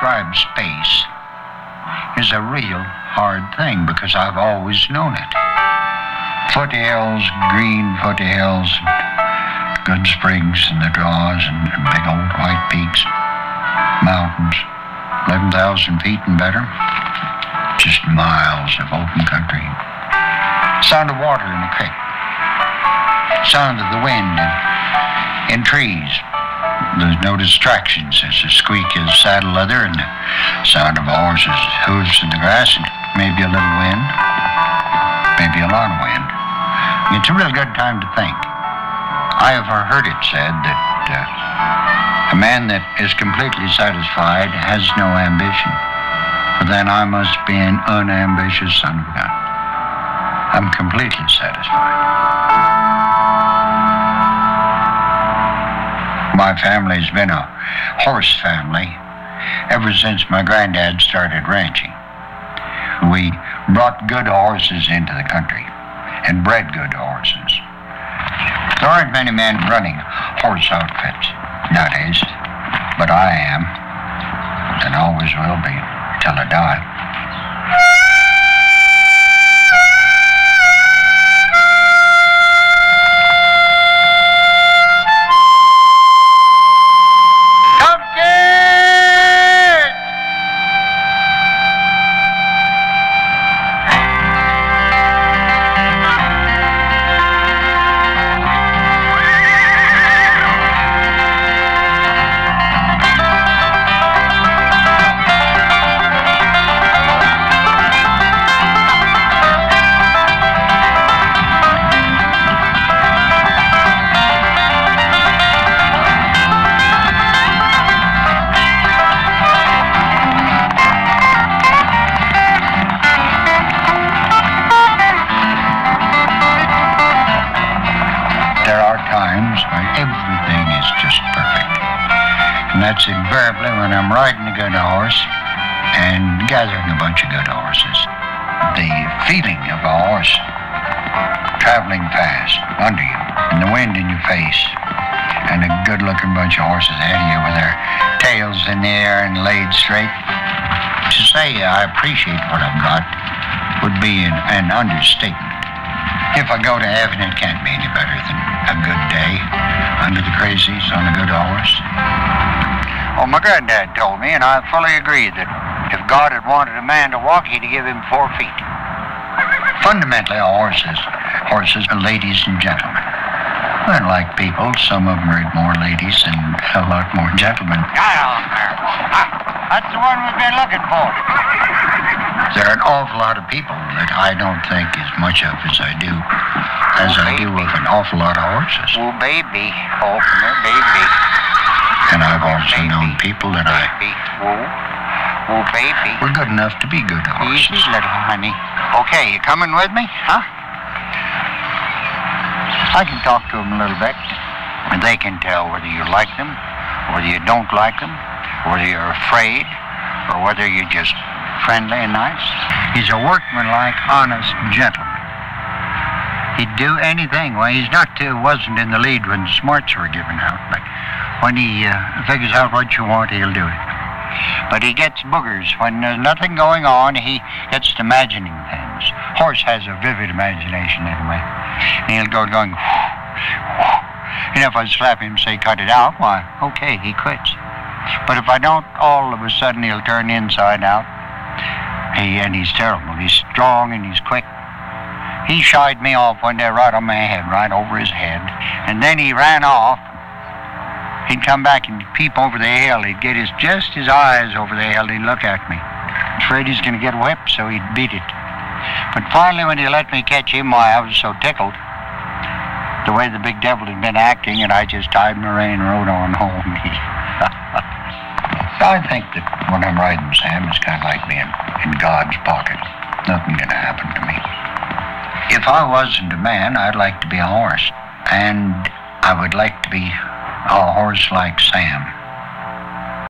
describe space is a real hard thing because I've always known it. Foothills, green foothills, good springs in the draws, and big old white peaks, mountains, 11,000 feet and better, just miles of open country. Sound of water in the creek, sound of the wind in trees. There's no distractions. There's the squeak of saddle leather and the sound of a horse's hooves in the grass, and maybe a little wind, maybe a lot of wind. It's a real good time to think. I have heard it said that a man that is completely satisfied has no ambition. But then I must be an unambitious son of a gun. I'm completely satisfied. My family's been a horse family ever since my granddad started ranching. We brought good horses into the country and bred good horses. There aren't many men running horse outfits nowadays, but I am, and always will be till I die. Everything is just perfect. And that's invariably when I'm riding a good horse and gathering a bunch of good horses. The feeling of a horse traveling fast under you, and the wind in your face, and a good-looking bunch of horses ahead of you with their tails in the air and laid straight. To say I appreciate what I've got would be an understatement. If I go to heaven, it can't be any better than a good day under the crazies on a good horse. Well, my granddad told me, and I fully agree, that if God had wanted a man to walk, he'd give him 4 feet. Fundamentally, horses are ladies and gentlemen. Unlike people, some of them are more ladies and a lot more gentlemen. That's the one we've been looking for. There are an awful lot of people that I don't think as much of as I do of an awful lot of horses. Oh, baby. Opener, baby. And I've also known people that baby. Were good enough to be good horses. Easy, little honey. Okay, you coming with me, huh? I can talk to them a little bit, and they can tell whether you like them, whether you don't like them, whether you're afraid, or whether you're just friendly and nice. He's a workmanlike, honest gentleman. He'd do anything. Well, wasn't in the lead when the smarts were given out, but when he figures out what you want, he'll do it. But he gets boogers. When there's nothing going on, he gets to imagining things. Horse has a vivid imagination anyway. And he'll go going, and if I slap him and say, cut it out, why, okay, he quits. But if I don't, all of a sudden he'll turn inside out. And he's terrible. He's strong and he's quick. He shied me off one day right on my head, right over his head. And then he ran off. He'd come back and peep over the hill. He'd get just his eyes over the hill. He'd look at me. Afraid he's going to get whipped, so he'd beat it. But finally, when he let me catch him, why, I was so tickled. The way the big devil had been acting, and I just tied my rein and rode on home. I think that when I'm riding, Sam, it's kind of like being in God's pocket. Nothing going to happen to me. If I wasn't a man, I'd like to be a horse. And I would like to be a horse like Sam.